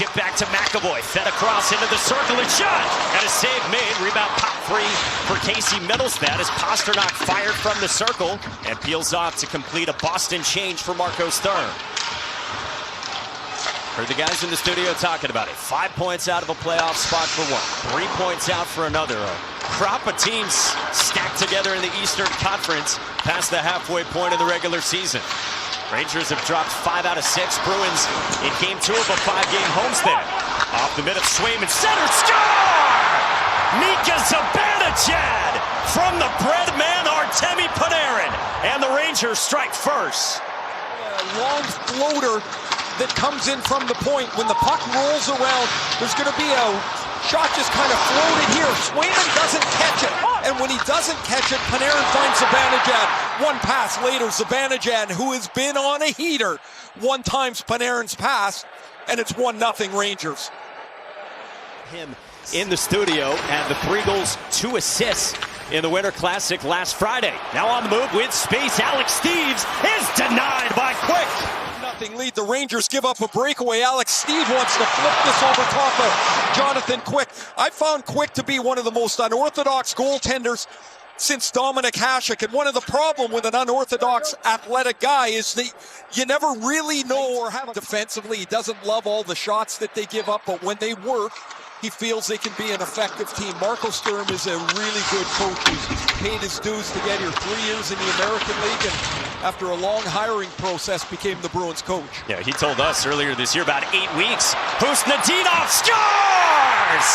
chip back to McAvoy. Fed across into the circle and shot. And a save made. Rebound pop free for Casey Middlestat as Pasternak fired from the circle and peels off to complete a Boston change for Marco Sturm. Heard the guys in the studio talking about it. 5 points out of a playoff spot for one. 3 points out for another. A crop of teams stacked together in the Eastern Conference past the halfway point of the regular season. Rangers have dropped 5 out of 6. Bruins in game 2 of a 5-game homestand. Off the mid of Swayman, center, score! Mika Zibanejad from the bread man Artemi Panarin. And the Rangers strike first. A long floater that comes in from the point. When the puck rolls around, there's going to be a shot just kind of floated here. Swayman doesn't catch it. And when he doesn't catch it, Panarin finds Zibanejad. One pass later, Zibanejad, who has been on a heater, one times Panarin's pass, and it's 1-0 Rangers. Him in the studio, and the 3 goals, 2 assists in the Winter Classic last Friday. Now on the move with space, Alex Steeves is denied by Quick. Nothing lead. The Rangers give up a breakaway. Alex Steeves wants to flip this over top of Jonathan Quick. I found Quick to be one of the most unorthodox goaltenders since Dominik Hasek. And one of the problems with an unorthodox athletic guy is that you never really know or have defensively. He doesn't love all the shots that they give up, but when they work, he feels they can be an effective team. Marco Sturm is a really good coach who's paid his dues to get here. 3 years in the American League, and after a long hiring process, became the Bruins coach. Yeah, he told us earlier this year, about 8 weeks. Husnudinov scores!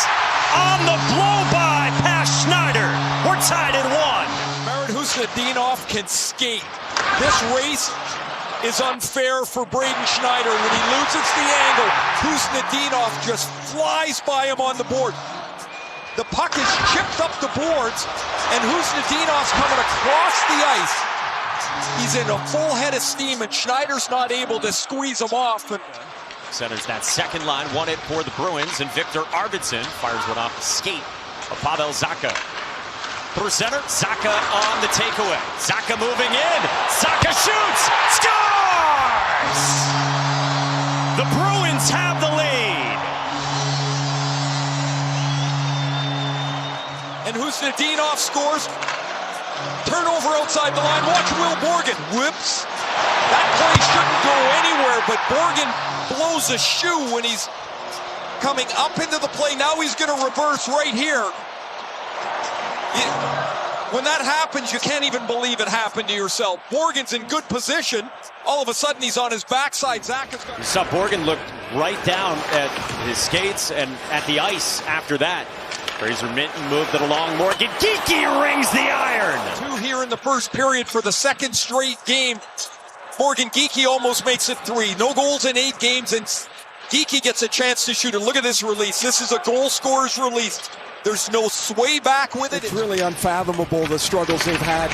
On the blow-by past Schneider. We're tied at 1. Marin Husnudinov can skate. This race is unfair for Braden Schneider. When he loses the angle, Husnudinov just flies by him on the board. The puck is chipped up the boards, and Husnudinov's coming across the ice. He's in a full head of steam, and Schneider's not able to squeeze him off. And centers that second line, won it for the Bruins, and Victor Arvidsson fires one off the skate of Pavel Zacha. Through center, Zacha on the takeaway. Zacha moving in. Zacha shoots! Scores! The Bruins have the lead. And Husnudinov scores. Turnover outside the line. Watch Will Borgen. Whoops. That play shouldn't go anywhere, but Borgen blows a shoe when he's coming up into the play. Now he's going to reverse right here. When that happens, you can't even believe it happened to yourself. Borgen's in good position. All of a sudden, he's on his backside. You saw Borgen look right down at his skates and at the ice after that. Fraser Minton moved it along. Morgan Geekie rings the iron. 2 here in the first period for the second straight game. Morgan Geekie almost makes it 3. No goals in 8 games, and Geekie gets a chance to shoot. And look at this release. This is a goal scorer's release. There's no sway back with it. It's really unfathomable, the struggles they've had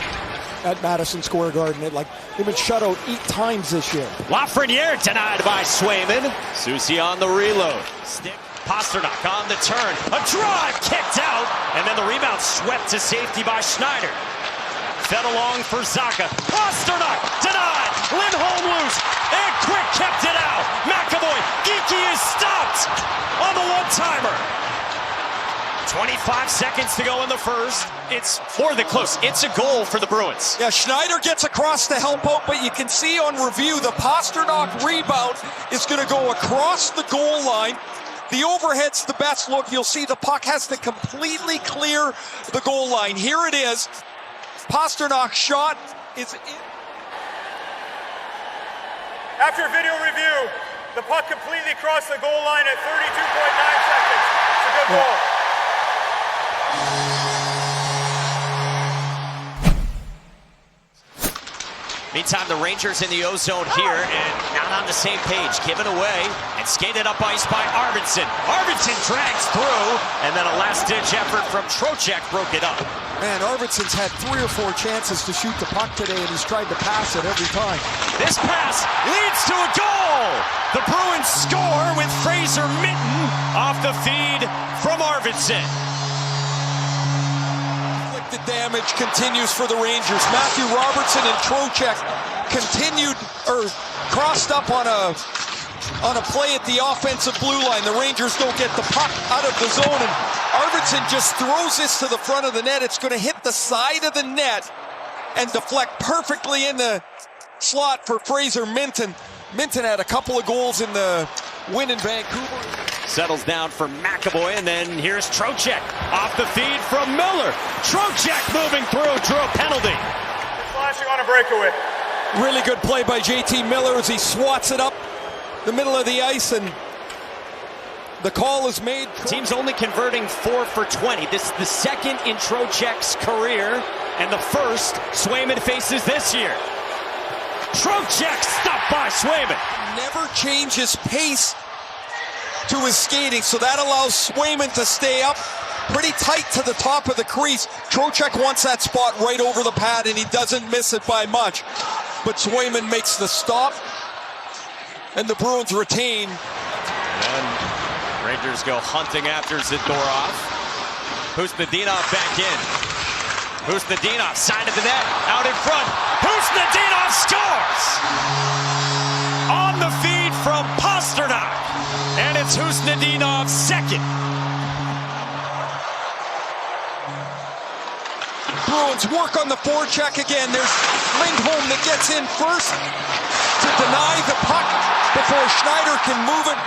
at Madison Square Garden. They've been shut out 8 times this year. Lafreniere denied by Swayman. Soucy on the reload. Stick. Pasternak on the turn. A drive kicked out. And then the rebound swept to safety by Schneider. Fed along for Zacha. Pasternak denied. Lindholm loose. And Quick kept it out. McAvoy. Geekie is stopped on the one-timer. 25 seconds to go in the first. It's more than close. It's a goal for the Bruins. Yeah, Schneider gets across to help out, but you can see on review the Pasternak rebound is going to go across the goal line. The overhead's the best look. You'll see the puck has to completely clear the goal line. Here it is. Pasternak's shot is in. After video review, the puck completely crossed the goal line at 32.9 seconds. It's a good goal. Meantime, the Rangers in the O-zone here and not on the same page. Given away and skated up ice by Arvidsson. Arvidsson drags through, and then a last-ditch effort from Trocheck broke it up. Man, Arvidsson's had 3 or 4 chances to shoot the puck today, and he's tried to pass it every time. This pass leads to a goal! The Bruins score with Fraser Minton off the feed from Arvidsson. The damage continues for the Rangers. Matthew Robertson and Trocheck crossed up on a on a play at the offensive blue line. The Rangers don't get the puck out of the zone, and Arvidsson just throws this to the front of the net. It's going to hit the side of the net and deflect perfectly in the slot for Fraser Minten. Minten had a couple of goals in the win in Vancouver. Settles down for McAvoy, and then here's Trocheck off the feed from Miller. Trocheck moving through, drew a penalty. Flashing on a breakaway. Really good play by JT Miller as he swats it up the middle of the ice, and the call is made. Team's only converting 4 for 20. This is the second in Trocheck's career, and the first Swayman faces this year. Trocheck stopped by Swayman. Never change his pace to his skating, so that allows Swayman to stay up pretty tight to the top of the crease. Trocheck wants that spot right over the pad, and he doesn't miss it by much. But Swayman makes the stop, and the Bruins retain. And Rangers go hunting after Zadorov. Husnudinov back in. Husnudinov, side of the net, out in front. Husnudinov scores! On the feed from Pasternak. And it's Husnudinov's second. Bruins work on the forecheck again. There's Lindholm that gets in first to deny the puck before Schneider can move it.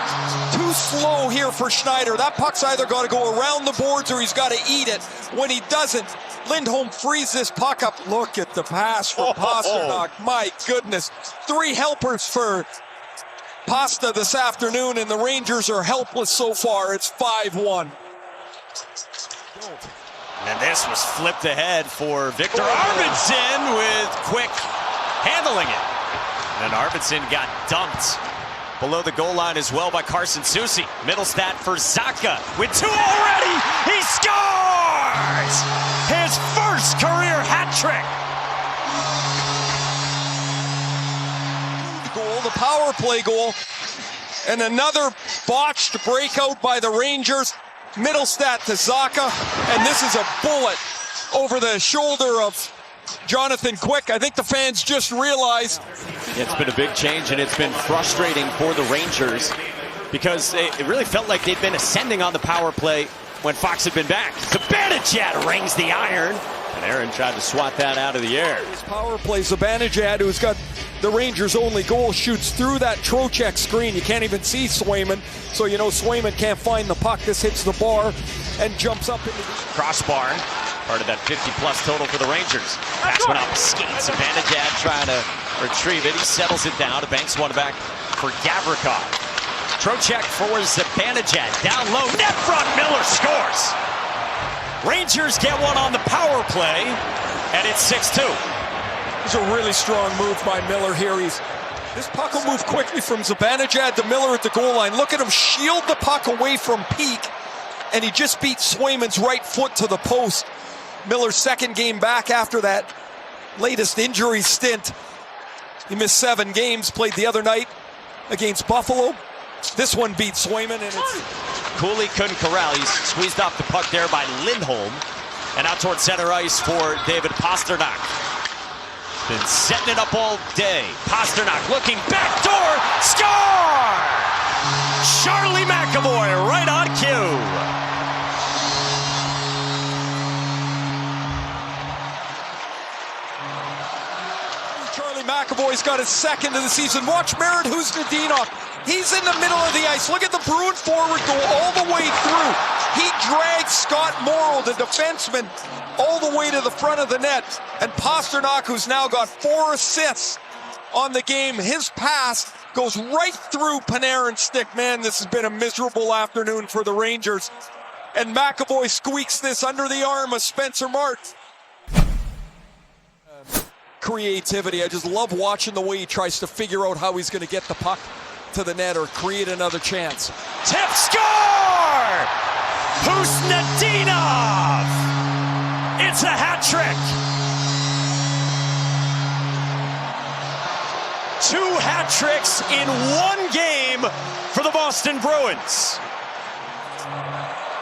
Too slow here for Schneider. That puck's either got to go around the boards or he's got to eat it. When he doesn't, Lindholm frees this puck up. Look at the pass for Pasternak. My goodness. 3 helpers for Pasta this afternoon, and the Rangers are helpless so far. It's 5-1. And this was flipped ahead for Victor Arvidsson with Quick handling it. And Arvidsson got dumped below the goal line as well by Carson Soucy. Middlestat for Zacha with 2 already. He scores! His first career hat trick. Goal, the power play goal, and another botched breakout by the Rangers. Middlestat to Zacha, and this is a bullet over the shoulder of Jonathan Quick. I think the fans just realized. It's been a big change, and it's been frustrating for the Rangers because it really felt like they'd been ascending on the power play when Fox had been back. Zibanejad rings the iron, and Aaron tried to swat that out of the air. His power play, Zibanejad, who's got the Rangers' only goal, shoots through that Trocheck screen. You can't even see Swayman, so you know Swayman can't find the puck. This hits the bar and jumps up into the crossbar. Part of that 50-plus total for the Rangers. Pass went off the skates. Zibanejad trying to retrieve it. He settles it down. Banks one back for Gavrikov. Trocheck for Zibanejad. Down low. Net front. Miller scores. Rangers get one on the power play, and it's 6-2. It's a really strong move by Miller here. This puck will move quickly from Zibanejad to Miller at the goal line. Look at him shield the puck away from Peak, and he just beat Swayman's right foot to the post. Miller's second game back after that latest injury stint. He missed 7 games, played the other night against Buffalo. This one beat Swayman, and it's... Cooley couldn't corral. He's squeezed off the puck there by Lindholm. And out towards center ice for David Pasternak. Been setting it up all day. Pasternak looking backdoor. Score! Charlie McAvoy right on cue. Charlie McAvoy's got his second of the season. Watch Merit Husnudinov. He's in the middle of the ice. Look at the Bruin forward go all the way through. He drags Scott Morrow, the defenseman, all the way to the front of the net. And Pasternak, who's now got 4 assists on the game, his pass goes right through Panarin's stick. Man, this has been a miserable afternoon for the Rangers. And McAvoy squeaks this under the arm of Spencer Martin. Creativity. I just love watching the way he tries to figure out how he's going to get the puck to the net or create another chance. Tip score! Husnudinov! It's a hat trick! 2 hat tricks in 1 game for the Boston Bruins.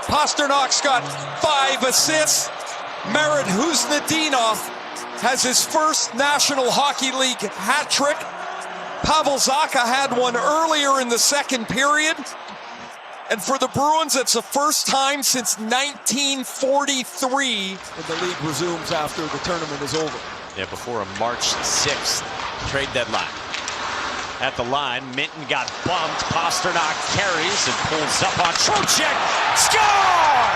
Pasternak's got 5 assists. Merit Husnudinov has his first National Hockey League hat trick. Pavel Zacha had one earlier in the second period. And for the Bruins, it's the first time since 1943 when the league resumes after the tournament is over. Yeah, before a March 6th trade deadline. At the line, Minton got bumped. Pasternak carries and pulls up on Trocheck. Score!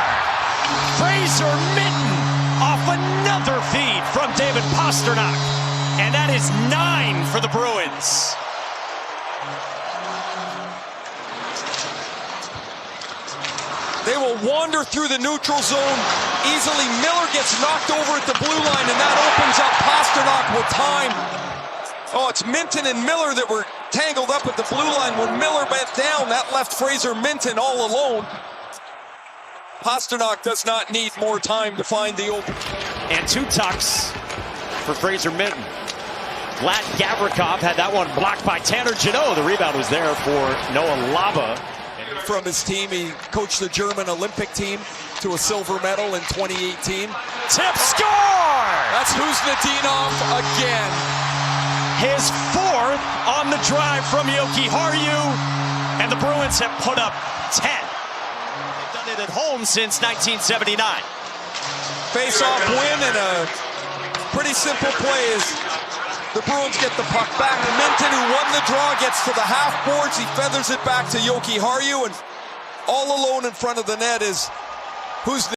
Fraser Minton off another feed from David Pasternak. And that is 9 for the Bruins. They will wander through the neutral zone easily. Miller gets knocked over at the blue line, and that opens up Pasternak with time. Oh, it's Minton and Miller that were tangled up at the blue line. When Miller bent down, that left Fraser Minton all alone. Pasternak does not need more time to find the open. And 2 tucks for Fraser Minton. Vlad Gavrikov had that one blocked by Tanner Jeannot. The rebound was there for Noah Laba. From his team, he coached the German Olympic team to a silver medal in 2018. Tip score! That's Kuznetsov again. His 4th on the drive from Jokiharju, and the Bruins have put up 10. They've done it at home since 1979. Face-off win, and a pretty simple play is the Bruins get the puck back. Minton, who won the draw, gets to the half boards. He feathers it back to Jokiharju, and all alone in front of the net is Kuznetsov.